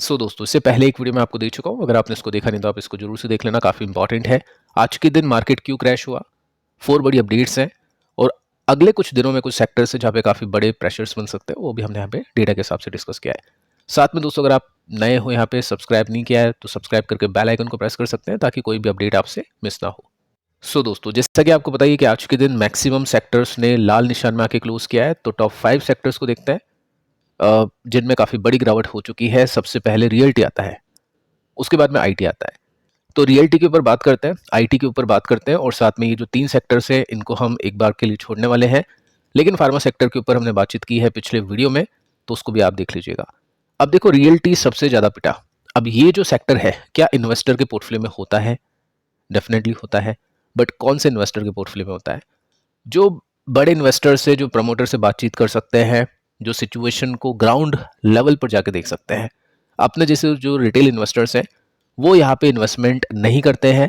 दोस्तों, इससे पहले एक वीडियो मैं आपको दे चुका हूँ। अगर आपने इसको देखा नहीं तो आप इसको जरूर से देख लेना, काफ़ी इंपॉर्टेंट है। आज के दिन मार्केट क्यों क्रैश हुआ, 4 बड़ी अपडेट्स हैं और अगले कुछ दिनों में कुछ सेक्टर्स हैं जहाँ पे काफ़ी बड़े प्रेशर्स बन सकते हैं, वो भी हमने यहाँ पे डेटा के हिसाब से डिस्कस किया है। साथ में दोस्तों, अगर आप नए हो यहाँ पे, सब्सक्राइब नहीं किया है तो सब्सक्राइब करके बेल आइकन को प्रेस कर सकते हैं ताकि कोई भी अपडेट आपसे मिस ना हो। दोस्तों, जैसा कि आपको बताइए कि आज के दिन मैक्सिमम सेक्टर्स ने लाल निशान में आके क्लोज किया है। तो टॉप 5 सेक्टर्स को देखते हैं जिनमें काफ़ी बड़ी गिरावट हो चुकी है। सबसे पहले रियल्टी आता है, उसके बाद में आईटी आता है। तो रियल्टी के ऊपर बात करते हैं, आईटी के ऊपर बात करते हैं और साथ में ये जो 3 सेक्टर्स हैं इनको हम एक बार के लिए छोड़ने वाले हैं। लेकिन फार्मा सेक्टर के ऊपर हमने बातचीत की है पिछले वीडियो में, तो उसको भी आप देख लीजिएगा। अब देखो, रियल्टी सबसे ज़्यादा पिटा। अब ये जो सेक्टर है, क्या इन्वेस्टर के पोर्टफोलियो में होता है? डेफिनेटली होता है, बट कौन से इन्वेस्टर के पोर्टफोलियो में होता है? जो बड़े इन्वेस्टर से, जो प्रमोटर से बातचीत कर सकते हैं, जो सिचुएशन को ग्राउंड लेवल पर जाके देख सकते हैं। अपने जैसे जो रिटेल इन्वेस्टर्स हैं वो यहाँ पे इन्वेस्टमेंट नहीं करते हैं,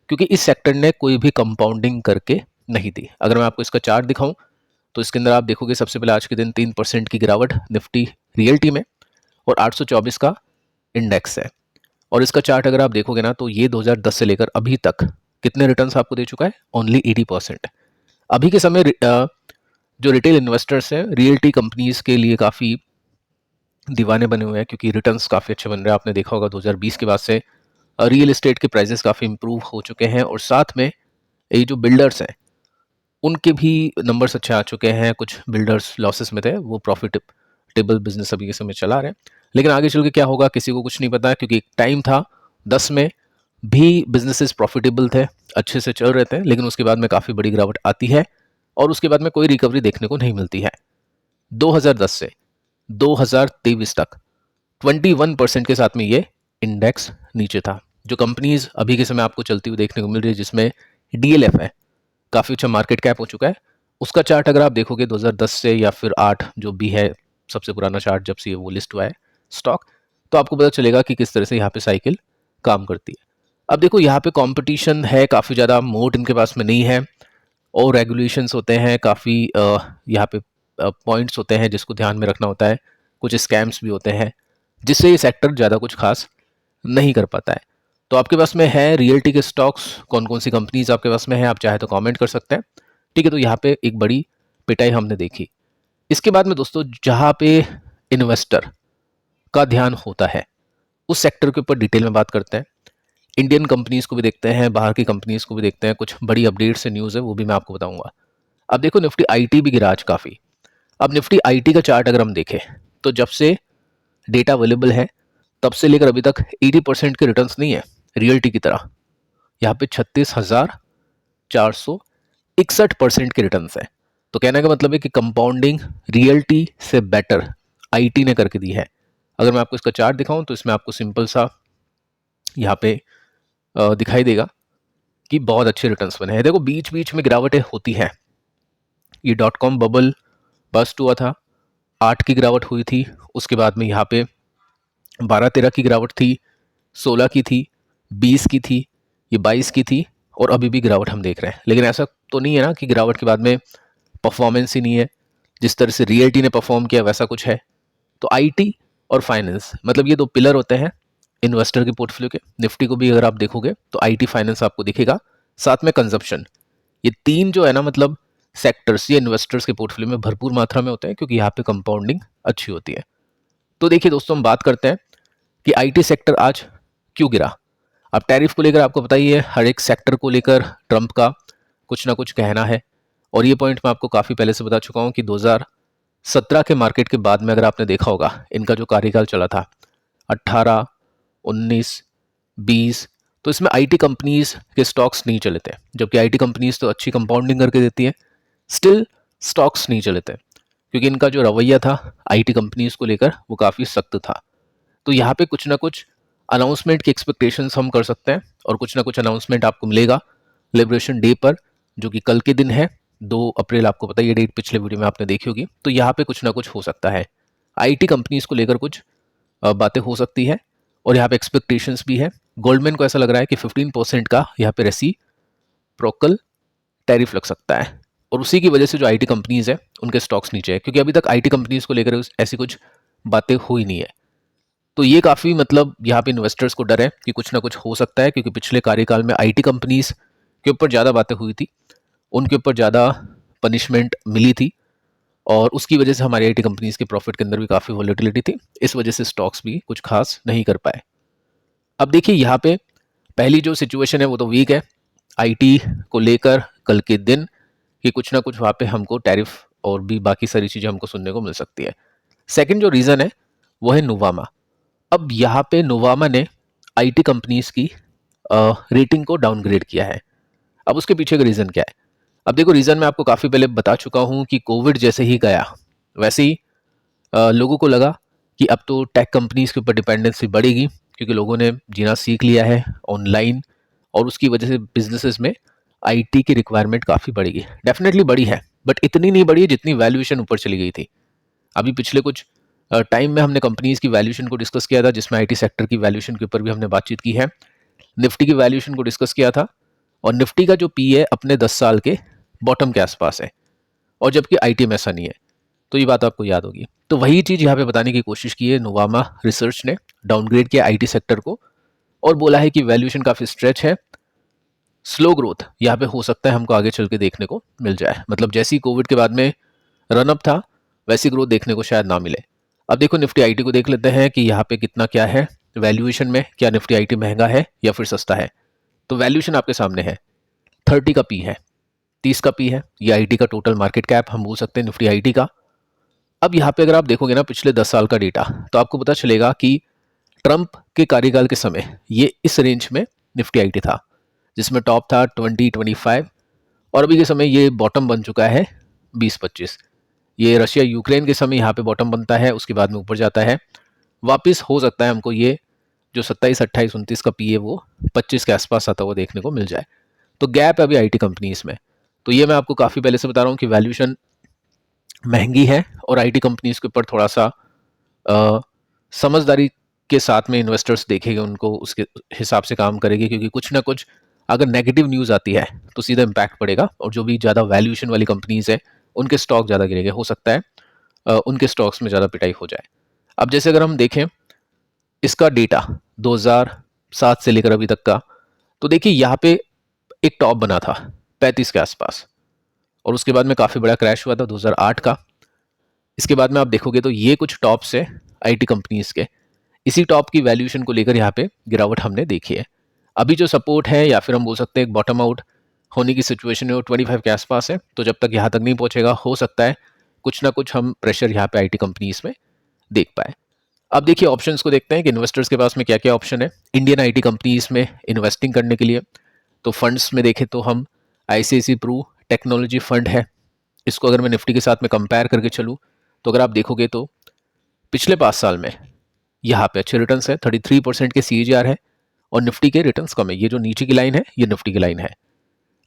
क्योंकि इस सेक्टर ने कोई भी कंपाउंडिंग करके नहीं दी। अगर मैं आपको इसका चार्ट दिखाऊं तो इसके अंदर आप देखोगे सबसे पहले आज के दिन 3% की गिरावट निफ्टी रियल्टी में और 824 का इंडेक्स है। और इसका चार्ट अगर आप देखोगे ना तो ये 2010 से लेकर अभी तक कितने रिटर्न्स आपको दे चुका है? ओनली 80%। अभी के समय जो रिटेल इन्वेस्टर्स हैं रियल्टी कंपनीज के लिए काफ़ी दीवाने बने हुए हैं, क्योंकि रिटर्न्स काफ़ी अच्छे बन रहे हैं। आपने देखा होगा 2020 के बाद से रियल एस्टेट के प्राइसेस काफ़ी इंप्रूव हो चुके हैं और साथ में ये जो बिल्डर्स हैं उनके भी नंबर्स अच्छे आ चुके हैं। कुछ बिल्डर्स लॉसेस में थे, वो प्रॉफिटेबल बिजनेस अभी के समय चला रहे हैं। लेकिन आगे चल के क्या होगा किसी को कुछ नहीं पता, क्योंकि एक टाइम था 10 में भी बिजनेसेस प्रॉफिटेबल थे, अच्छे से चल रहे थे, लेकिन उसके बाद में काफ़ी बड़ी गिरावट आती है और उसके बाद में कोई रिकवरी देखने को नहीं मिलती है। 2010 से 2023 तक 21% के साथ में ये इंडेक्स नीचे था। जो कंपनीज अभी के समय आपको चलती हुई देखने को मिल रही है, जिसमें डीएलएफ है, काफ़ी अच्छा मार्केट कैप हो चुका है, उसका चार्ट अगर आप देखोगे 2010 से या फिर 8 जो भी है, सबसे पुराना चार्ट जब से वो लिस्ट हुआ है स्टॉक, तो आपको पता चलेगा कि किस तरह से यहाँ पे साइकिल काम करती है। अब देखो, यहाँ पे कंपटीशन है काफ़ी ज़्यादा, मोड इनके पास में नहीं है और रेगुलेशंस होते हैं काफ़ी, यहाँ पे पॉइंट्स होते हैं जिसको ध्यान में रखना होता है। कुछ स्कैम्स भी होते हैं जिससे ये सेक्टर ज़्यादा कुछ खास नहीं कर पाता है। तो आपके पास में है रियल्टी के स्टॉक्स, कौन कौन सी कंपनीज आपके पास में है, आप चाहे तो कमेंट कर सकते हैं। ठीक है, तो यहाँ पे एक बड़ी पिटाई हमने देखी। इसके बाद में दोस्तों, जहाँ पे इन्वेस्टर का ध्यान होता है उस सेक्टर के ऊपर डिटेल में बात करते हैं। इंडियन कंपनीज को भी देखते हैं, बाहर की कंपनीज को भी देखते हैं। कुछ बड़ी अपडेट्स से न्यूज़ है वो भी मैं आपको बताऊंगा। अब देखो, निफ्टी आईटी भी गिरा आज काफ़ी। अब निफ्टी आईटी का चार्ट अगर हम देखें तो जब से डेटा अवेलेबल है तब से लेकर अभी तक 80% के रिटर्न्स नहीं है रियल्टी की तरह। यहाँ पे 36,461% के रिटर्न्स है। तो कहने का मतलब है कि कंपाउंडिंग रियल्टी से बेटर आईटी ने करके दी है। अगर मैं आपको इसका चार्ट दिखाऊं तो इसमें आपको सिंपल सा यहाँ पे दिखाई देगा कि बहुत अच्छे रिटर्न्स बने हैं। देखो, बीच बीच में गिरावटें होती हैं। ये .com बबल बस्ट हुआ था, 8 की गिरावट हुई थी। उसके बाद में यहाँ पे 12-13 की गिरावट थी, 16 की थी, 20 की थी, ये 22 की थी और अभी भी गिरावट हम देख रहे हैं। लेकिन ऐसा तो नहीं है ना कि गिरावट के बाद में परफॉर्मेंस ही नहीं है। जिस तरह से रियल्टी ने परफॉर्म किया वैसा कुछ है। तो आईटी और फाइनेंस, मतलब ये 2 पिलर होते हैं इन्वेस्टर के पोर्टफोलियो के। निफ्टी को भी अगर आप देखोगे तो आईटी फाइनेंस आपको दिखेगा, साथ में कंजप्शन। ये 3 जो है ना, मतलब सेक्टर्स, ये इन्वेस्टर्स के पोर्टफोलियो में भरपूर मात्रा में होते हैं, क्योंकि यहाँ पे कंपाउंडिंग अच्छी होती है। तो देखिए दोस्तों, हम बात करते हैं कि आईटी सेक्टर आज क्यों गिरा। अब टैरिफ को लेकर आपको पता ही है, हर एक सेक्टर को लेकर ट्रंप का कुछ ना कुछ कहना है। और ये पॉइंट मैं आपको काफ़ी पहले से बता चुका हूँ कि 2017 के मार्केट के बाद में अगर आपने देखा होगा, इनका जो कार्यकाल चला था 18, 19, 20, तो इसमें आईटी कंपनीज के स्टॉक्स नहीं चले थे। जबकि आईटी कंपनीज तो अच्छी कंपाउंडिंग करके देती है, स्टिल स्टॉक्स नहीं चले थे, क्योंकि इनका जो रवैया था आईटी कंपनीज को लेकर वो काफ़ी सख्त था। तो यहाँ पे कुछ ना कुछ अनाउंसमेंट की एक्सपेक्टेशंस हम कर सकते हैं और कुछ ना कुछ अनाउंसमेंट आपको मिलेगा लिबरेशन डे पर, जो कि कल के दिन है 2 अप्रैल। आपको पता है ये डेट पिछले वीडियो में आपने देखी होगी। तो यहाँ पे कुछ ना कुछ हो सकता है, आईटी कंपनीज को लेकर कुछ बातें हो सकती है और यहाँ पे एक्सपेक्टेशंस भी है। गोल्डमैन को ऐसा लग रहा है कि 15% का यहाँ पे रेसिप्रोकल टैरिफ लग सकता है और उसी की वजह से जो आईटी कंपनीज है उनके स्टॉक्स नीचे है, क्योंकि अभी तक आईटी कंपनीज को लेकर ऐसी कुछ बातें हुई नहीं है। तो ये काफ़ी मतलब यहाँ पे इन्वेस्टर्स को डर है कि कुछ ना कुछ हो सकता है, क्योंकि पिछले कार्यकाल में आईटी कंपनीज के ऊपर ज़्यादा बातें हुई थी, उनके ऊपर ज़्यादा पनिशमेंट मिली थी, और उसकी वजह से हमारी आईटी कंपनीज के प्रॉफिट के अंदर भी काफ़ी वॉलेटिलिटी थी। इस वजह से स्टॉक्स भी कुछ खास नहीं कर पाए। अब देखिए यहाँ पे पहली जो सिचुएशन है वो तो वीक है आईटी को लेकर कल के दिन, कि कुछ ना कुछ वहाँ पे हमको टैरिफ और भी बाकी सारी चीज़ें हमको सुनने को मिल सकती है। सेकंड जो रीज़न है वो है नोवामा। अब यहाँ पे नोवामा ने आईटी कंपनीज की रेटिंग को डाउनग्रेड किया है। अब उसके पीछे का रीज़न क्या है? अब देखो, रीज़न मैं आपको काफ़ी पहले बता चुका हूँ कि कोविड जैसे ही गया वैसे ही लोगों को लगा कि अब तो टेक कंपनीज के ऊपर डिपेंडेंसी बढ़ेगी, क्योंकि लोगों ने जीना सीख लिया है ऑनलाइन, और उसकी वजह से बिजनेसेस में आईटी की रिक्वायरमेंट काफ़ी बढ़ेगी। डेफिनेटली बढ़ी है, बट इतनी नहीं बढ़ी है जितनी वैल्यूएशन ऊपर चली गई थी। अभी पिछले कुछ टाइम में हमने कंपनीज की वैल्यूएशन को डिस्कस किया था, जिसमें आईटी सेक्टर की वैल्यूएशन के ऊपर भी हमने बातचीत की है। निफ्टी की वैल्यूएशन को डिस्कस किया था, और निफ्टी का जो पी है अपने 10 साल के बॉटम के आसपास है, और जबकि आईटी में ऐसा नहीं है। तो ये बात आपको याद होगी। तो वही चीज़ यहाँ पे बताने की कोशिश की है नोवामा रिसर्च ने, डाउनग्रेड किया आईटी सेक्टर को, और बोला है कि वैल्यूएशन काफ़ी स्ट्रेच है, स्लो ग्रोथ यहाँ पे हो सकता है हमको आगे चल के देखने को मिल जाए। मतलब जैसी कोविड के बाद में रनअप था, वैसी ग्रोथ देखने को शायद ना मिले। अब देखो निफ्टी आईटी को देख लेते हैं कि यहाँ पे कितना क्या है वैल्यूएशन में, क्या निफ्टी आईटी महंगा है या फिर सस्ता है। तो वैल्यूएशन आपके सामने है, 30 का पी है, 30 का पी है, ये आईटी का टोटल मार्केट कैप हम बोल सकते हैं निफ्टी आईटी का। अब यहाँ पे अगर आप देखोगे ना पिछले 10 साल का डेटा, तो आपको पता चलेगा कि ट्रंप के कार्यकाल के समय ये इस रेंज में निफ्टी आईटी था, जिसमें टॉप था 20-25, और अभी के समय ये बॉटम बन चुका है 20-25। ये रशिया यूक्रेन के समय यहाँ पे बॉटम बनता है, उसके बाद में ऊपर जाता है वापस। हो सकता है हमको ये जो 27, 28, 29 का पी है वो 25 के आसपास आता हुआ देखने को मिल जाए। तो गैप है अभी आईटी कंपनीज में। तो ये मैं आपको काफ़ी पहले से बता रहा हूँ कि वैल्यूएशन महंगी है, और आईटी कंपनीज के ऊपर थोड़ा सा समझदारी के साथ में इन्वेस्टर्स देखेंगे, उनको उसके हिसाब से काम करेंगे, क्योंकि कुछ ना कुछ अगर नेगेटिव न्यूज़ आती है तो सीधा इम्पैक्ट पड़ेगा, और जो भी ज़्यादा वैल्यूएशन वाली कंपनीज है उनके स्टॉक ज़्यादा गिरेंगे। हो सकता है उनके स्टॉक्स में ज़्यादा पिटाई हो जाए। अब जैसे अगर हम देखें इसका डेटा 2007 से लेकर अभी तक का, तो देखिए यहाँ पे एक टॉप बना था 35 के आसपास, और उसके बाद में काफ़ी बड़ा क्रैश हुआ था 2008 का। इसके बाद में आप देखोगे तो ये कुछ टॉप्स है आईटी कंपनीज के, इसी टॉप की वैल्यूएशन को लेकर यहाँ पे गिरावट हमने देखी है। अभी जो सपोर्ट है या फिर हम बोल सकते हैं एक बॉटम आउट होने की सिचुएशन है वो 25 के आसपास है। तो जब तक यहाँ तक नहीं पहुँचेगा, हो सकता है कुछ ना कुछ हम प्रेशर यहाँ पे आईटी कंपनीज में देख पाए। अब देखिए ऑप्शंस को देखते हैं कि इन्वेस्टर्स के पास में क्या क्या ऑप्शन है इंडियन आईटी कंपनीज में इन्वेस्टिंग करने के लिए। तो फंड्स में देखें तो हम आईसीआईसी प्रू टेक्नोलॉजी फंड है, इसको अगर मैं निफ्टी के साथ में कंपेयर करके चलूँ, तो अगर आप देखोगे तो पिछले 5 साल में यहाँ पे अच्छे रिटर्न्स है, 33% के सीएजीआर है, और निफ्टी के रिटर्न्स कम है। ये जो नीचे की लाइन है ये निफ्टी की लाइन है।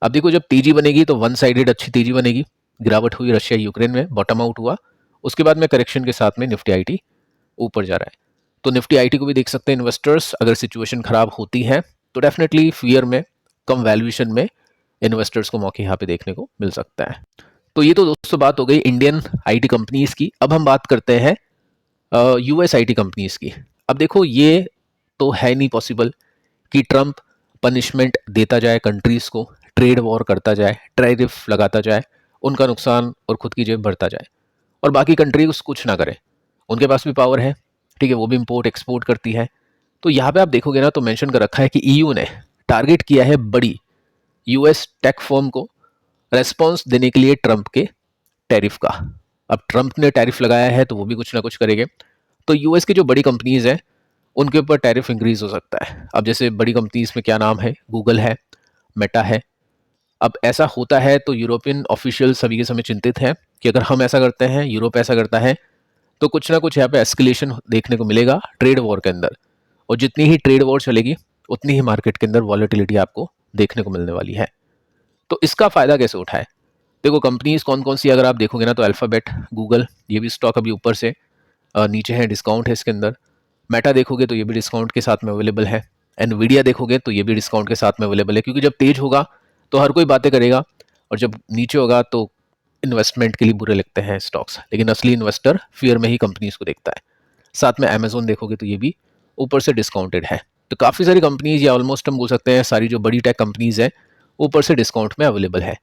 अब देखो जब तेजी बनेगी तो वन साइडेड अच्छी तेजी बनेगी। गिरावट हुई रशिया यूक्रेन में, बॉटम आउट हुआ, उसके बाद में करेक्शन के साथ में निफ्टी आईटी ऊपर जा रहा है। तो निफ्टी आईटी को भी देख सकते हैं इन्वेस्टर्स। अगर सिचुएशन खराब होती है तो डेफिनेटली फियर में, कम वैल्यूएशन में इन्वेस्टर्स को मौके यहाँ पे देखने को मिल सकता है। तो ये तो दोस्तों बात हो गई इंडियन आईटी कंपनीज की। अब हम बात करते हैं यूएस आईटी कंपनीज की। अब देखो ये तो है नहीं पॉसिबल कि ट्रंप पनिशमेंट देता जाए कंट्रीज को, ट्रेड वॉर करता जाए, टैरिफ लगाता जाए, उनका नुकसान और खुद की जेब भरता जाए, और बाकी कंट्रीज कुछ ना करे। उनके पास भी पावर है, ठीक है, वो भी इंपोर्ट एक्सपोर्ट करती है। तो यहाँ पे आप देखोगे ना तो मेंशन कर रखा है कि ईयू ने टारगेट किया है बड़ी यूएस टेक फर्म को रेस्पॉन्स देने के लिए ट्रंप के टैरिफ का। अब ट्रंप ने टैरिफ लगाया है तो वो भी कुछ ना कुछ करेंगे। तो यूएस की जो बड़ी कंपनीज हैं उनके ऊपर टैरिफ इंक्रीज हो सकता है। अब जैसे बड़ी कंपनीज में क्या नाम है, गूगल है, मेटा है। अब ऐसा होता है तो यूरोपियन ऑफिशियल सभी के समय चिंतित हैं कि अगर हम ऐसा करते हैं, यूरोप ऐसा करता है, तो कुछ ना कुछ यहाँ पे एस्केलेशन देखने को मिलेगा ट्रेड वॉर के अंदर, और जितनी ही ट्रेड वॉर चलेगी उतनी ही मार्केट के अंदर वॉलेटिलिटी आपको देखने को मिलने वाली है। तो इसका फायदा कैसे उठाए? देखो कंपनीज कौन कौन सी अगर आप देखोगे ना तो अल्फाबेट, गूगल, ये भी स्टॉक अभी ऊपर से नीचे है, डिस्काउंट है इसके अंदर। मेटा देखोगे तो ये भी डिस्काउंट के साथ में अवेलेबल है। एनवीडिया देखोगे तो ये भी डिस्काउंट के साथ में अवेलेबल है, क्योंकि जब तेज होगा तो हर कोई बातें करेगा, और जब नीचे होगा तो इन्वेस्टमेंट के लिए बुरे लगते हैं स्टॉक्स, लेकिन असली इन्वेस्टर फियर में ही कंपनीज को देखता है। साथ में अमेजोन देखोगे तो ये भी ऊपर से डिस्काउंटेड है। तो काफ़ी सारी कंपनीज या ऑलमोस्ट हम बोल सकते हैं सारी जो बड़ी टेक कंपनीज है ऊपर से डिस्काउंट में अवेलेबल है।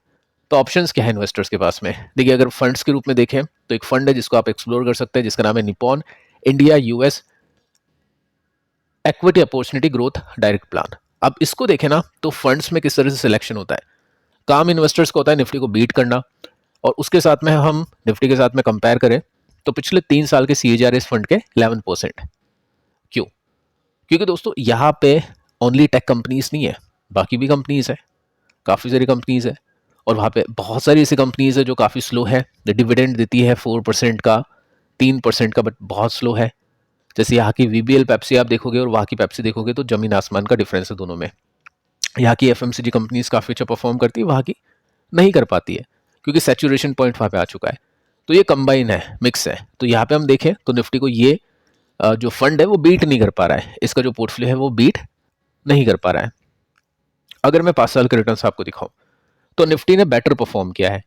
तो ऑप्शंस क्या है इन्वेस्टर्स के पास में? देखिए, अगर फंड्स के रूप में देखें तो एक फंड है जिसको आप एक्सप्लोर कर सकते हैं, जिसका नाम है Nippon India US equity opportunity growth direct plan. अब इसको देखें ना तो फंड्स में किस तरह से सिलेक्शन होता है। काम इन्वेस्टर्स को होता है निफ्टी को बीट करना, और उसके साथ में हम निफ्टी के साथ में कंपेयर करें तो पिछले 3 साल के CAGR इस फंड के 11%। क्यों? क्योंकि दोस्तों यहाँ पे ओनली टेक कंपनीज नहीं है, बाकी भी कंपनीज है, काफ़ी सारी कंपनीज है, और वहाँ पे बहुत सारी ऐसी कंपनीज है जो काफ़ी स्लो है, डिविडेंड देती है 4% का, 3% का, बट बहुत स्लो है। जैसे यहाँ की VBL पेप्सी आप देखोगे और वहाँ की पेप्सी देखोगे तो जमीन आसमान का डिफरेंस है दोनों में। यहाँ की FMCG कंपनीज काफ़ी अच्छा परफॉर्म करती है, वहाँ की नहीं कर पाती है, क्योंकि सैचुरेशन पॉइंट वहाँ पे आ चुका है। तो ये कंबाइन है, मिक्स है। तो यहाँ पे हम देखें तो निफ्टी को ये जो फंड है वो बीट नहीं कर पा रहा है, इसका जो पोर्टफोलियो है वो बीट नहीं कर पा रहा है। अगर मैं 5 साल के रिटर्न आपको दिखाऊं तो निफ्टी ने बेटर परफॉर्म किया है।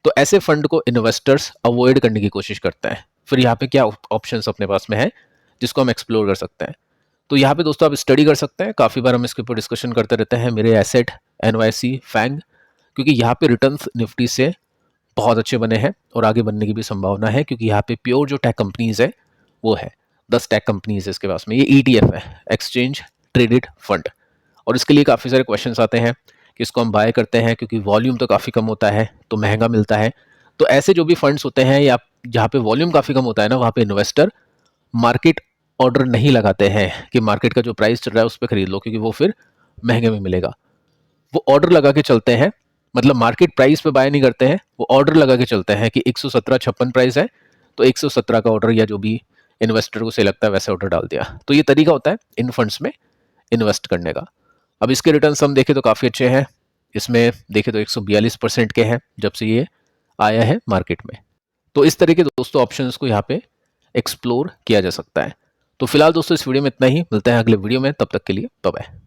तो ऐसे फंड को इन्वेस्टर्स अवॉइड करने की कोशिश करते हैं। फिर यहाँ पे क्या ऑप्शंस अपने पास में है जिसको हम एक्सप्लोर कर सकते हैं? तो यहाँ पे दोस्तों आप स्टडी कर सकते हैं, काफ़ी बार हम इसके ऊपर डिस्कशन करते रहते हैं मेरे एसेट NYC फैंग, क्योंकि यहाँ पे रिटर्न्स निफ्टी से बहुत अच्छे बने हैं और आगे बनने की भी संभावना है, क्योंकि यहाँ पे प्योर जो टेक कंपनीज है वो है 10 टेक कंपनीज है इसके पास में। ये ETF है, एक्सचेंज ट्रेडेड फंड, और इसके लिए काफ़ी सारे क्वेश्चंस आते हैं कि इसको हम बाय करते हैं क्योंकि वॉल्यूम तो काफ़ी कम होता है तो महंगा मिलता है। तो ऐसे जो भी फंड्स होते हैं या जहाँ पे वॉल्यूम काफ़ी कम होता है ना, वहाँ पे इन्वेस्टर मार्केट ऑर्डर नहीं लगाते हैं कि मार्केट का जो प्राइस चल रहा है उस पर खरीद लो, क्योंकि वो फिर महंगे में मिलेगा। वो ऑर्डर लगा के चलते हैं, मतलब मार्केट प्राइस पे बाय नहीं करते हैं, वो ऑर्डर लगा के चलते हैं कि 117.56 प्राइस है तो 117 का ऑर्डर, या जो भी इन्वेस्टर को सही लगता है वैसे ऑर्डर डाल दिया। तो ये तरीका होता है इन फंड्स में इन्वेस्ट करने का। अब इसके रिटर्न्स हम देखें तो काफ़ी अच्छे हैं। इसमें देखें तो 142% के हैं जब से ये आया है मार्केट में। तो इस तरह के दोस्तों ऑप्शंस को यहाँ पे एक्सप्लोर किया जा सकता है। तो फिलहाल दोस्तों इस वीडियो में इतना ही, मिलते हैं अगले वीडियो में, तब तक के लिए बाय बाय।